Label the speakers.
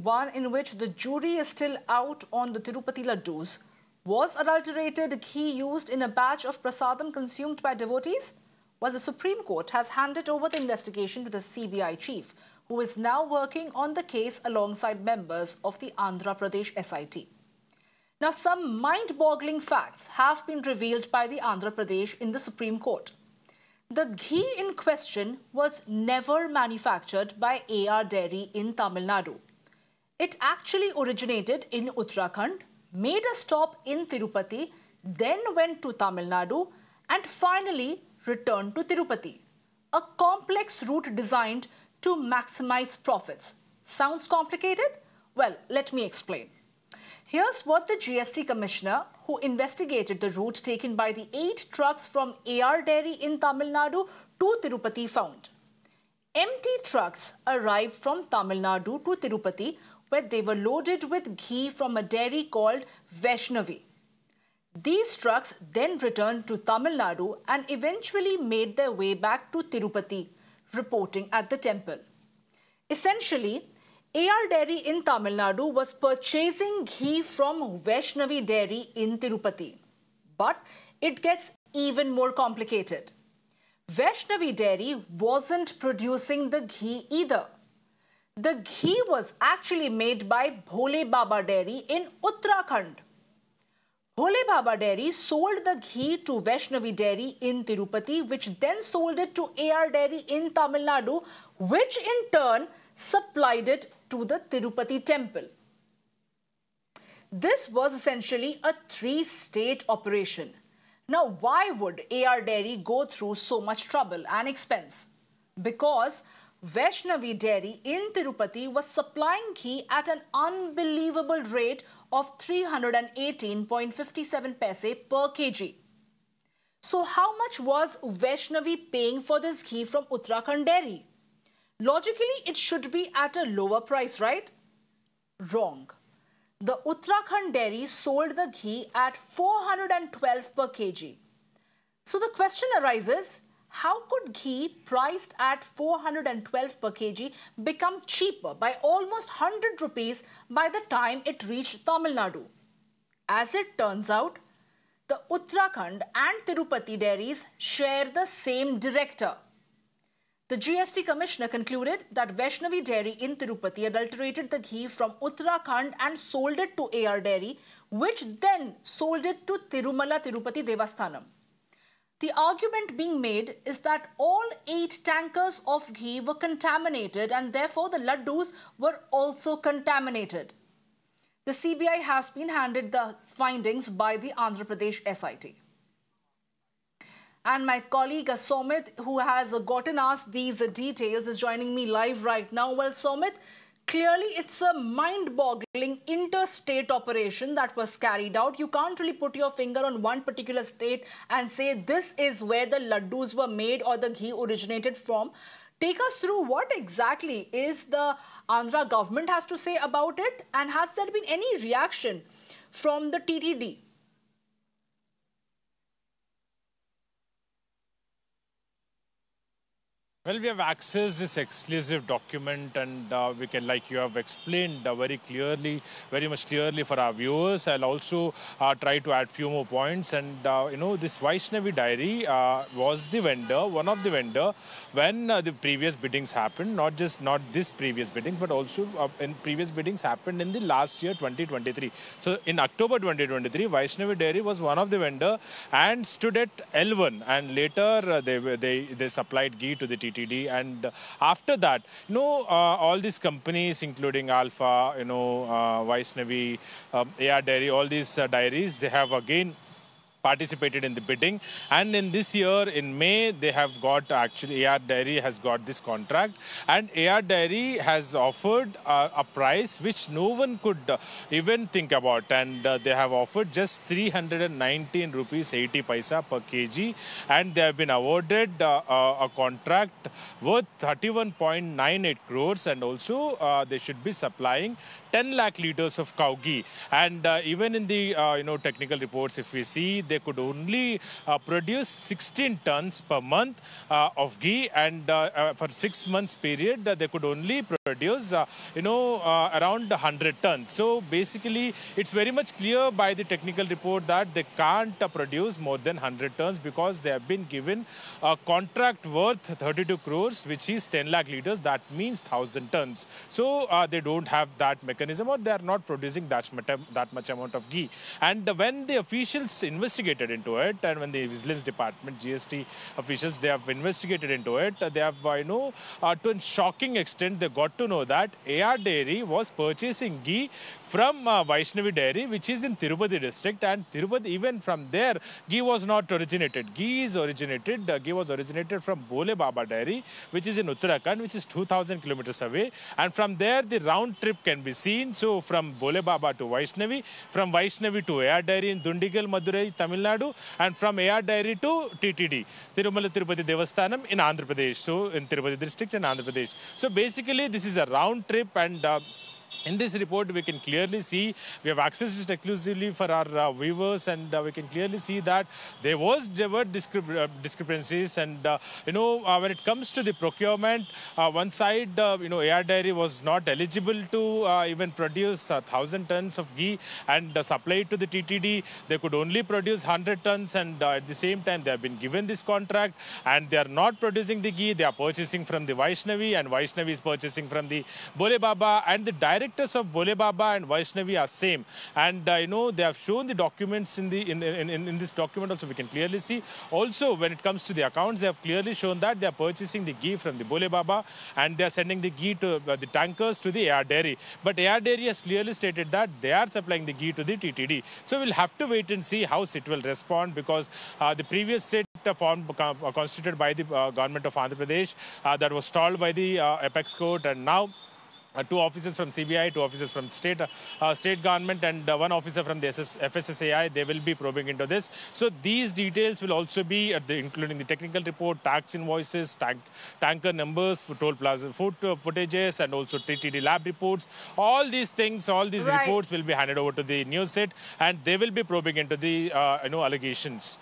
Speaker 1: one in which the jury is still out on the Tirupati Laddoos. Was adulterated ghee used in a batch of prasadam consumed by devotees? Well, the Supreme Court has handed over the investigation to the CBI chief, who is now working on the case alongside members of the Andhra Pradesh SIT. Now, some mind-boggling facts have been revealed by the Andhra Pradesh in the Supreme Court. The ghee in question was never manufactured by AR Dairy in Tamil Nadu. It actually originated in Uttarakhand, made a stop in Tirupati, then went to Tamil Nadu and finally returned to Tirupati. A complex route designed to maximize profits. Sounds complicated? Well, let me explain. Here's what the GST Commissioner, who investigated the route taken by the 8 trucks from AR Dairy in Tamil Nadu to Tirupati found. Empty trucks arrived from Tamil Nadu to Tirupati, where they were loaded with ghee from a dairy called Vaishnavi. These trucks then returned to Tamil Nadu and eventually made their way back to Tirupati, reporting at the temple. Essentially, AR Dairy in Tamil Nadu was purchasing ghee from Vaishnavi Dairy in Tirupati. But it gets even more complicated. Vaishnavi Dairy wasn't producing the ghee either. The ghee was actually made by Bhole Baba Dairy in Uttarakhand. Bhole Baba Dairy sold the ghee to Vaishnavi Dairy in Tirupati, which then sold it to AR Dairy in Tamil Nadu, which in turn supplied it to the Tirupati temple. This was essentially a 3-state operation. Now, why would AR Dairy go through so much trouble and expense? Because Vaishnavi Dairy in Tirupati was supplying ghee at an unbelievable rate of 318.57 paise per kg. So how much was Vaishnavi paying for this ghee from Uttarakhand Dairy? Logically, it should be at a lower price, right? Wrong. The Uttarakhand Dairy sold the ghee at 412 per kg. So the question arises, how could ghee priced at 412 per kg become cheaper by almost 100 rupees by the time it reached Tamil Nadu? As it turns out, the Uttarakhand and Tirupati dairies share the same director. The GST Commissioner concluded that Vaishnavi Dairy in Tirupati adulterated the ghee from Uttarakhand and sold it to AR Dairy, which then sold it to Tirumala Tirupati Devasthanams. The argument being made is that all 8 tankers of ghee were contaminated and therefore the laddoos were also contaminated. The CBI has been handed the findings by the Andhra Pradesh SIT. And my colleague Somit, who has gotten us these details, is joining me live right now. Well, Somit, clearly it's a mind-boggling interstate operation that was carried out. You can't really put your finger on one particular state and say this is where the laddoos were made or the ghee originated from. Take us through what exactly is the Andhra government has to say about it, and has there been any reaction from the TTD?
Speaker 2: Well, we have accessed this exclusive document, and we can, like you have explained very clearly, very much clearly for our viewers. I'll also try to add few more points. And, this Vaishnavi Dairy was the vendor, one of the vendor, when the previous biddings happened, not this previous bidding, but also in previous biddings happened in the last year, 2023. So in October 2023, Vaishnavi Dairy was one of the vendor and stood at L1, and later they supplied ghee to the TTD. And after that, all these companies, including Alpha, Vaishnavi, AR Dairy, all these dairies, they have again participated in the bidding. And in this year, in May, they have got, actually, AR Dairy has got this contract. And AR Dairy has offered a price which no one could even think about. And they have offered just 319 rupees 80 paisa per kg. And they have been awarded a contract worth 31.98 crores. And also, they should be supplying 10 lakh liters of cow ghee. And even in the technical reports, if we see, they they could only produce 16 tons per month of ghee, and for 6 months period, they could only produce, around 100 tons. So basically, it's very much clear by the technical report that they can't produce more than 100 tons because they have been given a contract worth 32 crores, which is 10 lakh liters. That means 1,000 tons. So they don't have that mechanism, or they are not producing that much amount of ghee. And when the officials investigated into it, and when the Vigilance Department, GST officials, they have investigated into it, they have, to a shocking extent, they got to know that AR Dairy was purchasing ghee from Vaishnavi Dairy, which is in Tirupati district, and Tirupati, even from there, ghee was not originated. Ghee was originated from Bole Baba Dairy, which is in Uttarakhand, which is 2,000 kilometers away. And from there, the round trip can be seen. So from Bole Baba to Vaishnavi, from Vaishnavi to AR Dairy in Dundigal, Madurai, Tamil Nadu, and from AR Dairy to TTD, Tirumala Tirupati Devasthanams in Andhra Pradesh, so in Tirupati district in Andhra Pradesh. So basically, this is a round trip, and in this report, we can clearly see, we have accessed it exclusively for our viewers, and we can clearly see that there were discrepancies. And, when it comes to the procurement, one side, AR Dairy was not eligible to even produce 1,000 tons of ghee and supply it to the TTD. They could only produce 100 tons, and at the same time, they have been given this contract, and they are not producing the ghee. They are purchasing from the Vaishnavi, and Vaishnavi is purchasing from the Bole Baba, and the directors of Bole Baba and Vaishnavi are same. And they have shown the documents in this document also. We can clearly see. Also, when it comes to the accounts, they have clearly shown that they are purchasing the ghee from the Bole Baba, and they are sending the ghee to the tankers to the AR Dairy. But AR Dairy has clearly stated that they are supplying the ghee to the TTD. So we'll have to wait and see how it will respond, because the previous set constituted by the government of Andhra Pradesh that was stalled by the apex court, and now 2 officers from CBI, 2 officers from state government, and 1 officer from the FSSAI, they will be probing into this. So these details will also be, including the technical report, tax invoices, tanker numbers, toll plaza footages, and also TTD lab reports. All these things, all these reports will be handed over to the news set, and they will be probing into the allegations.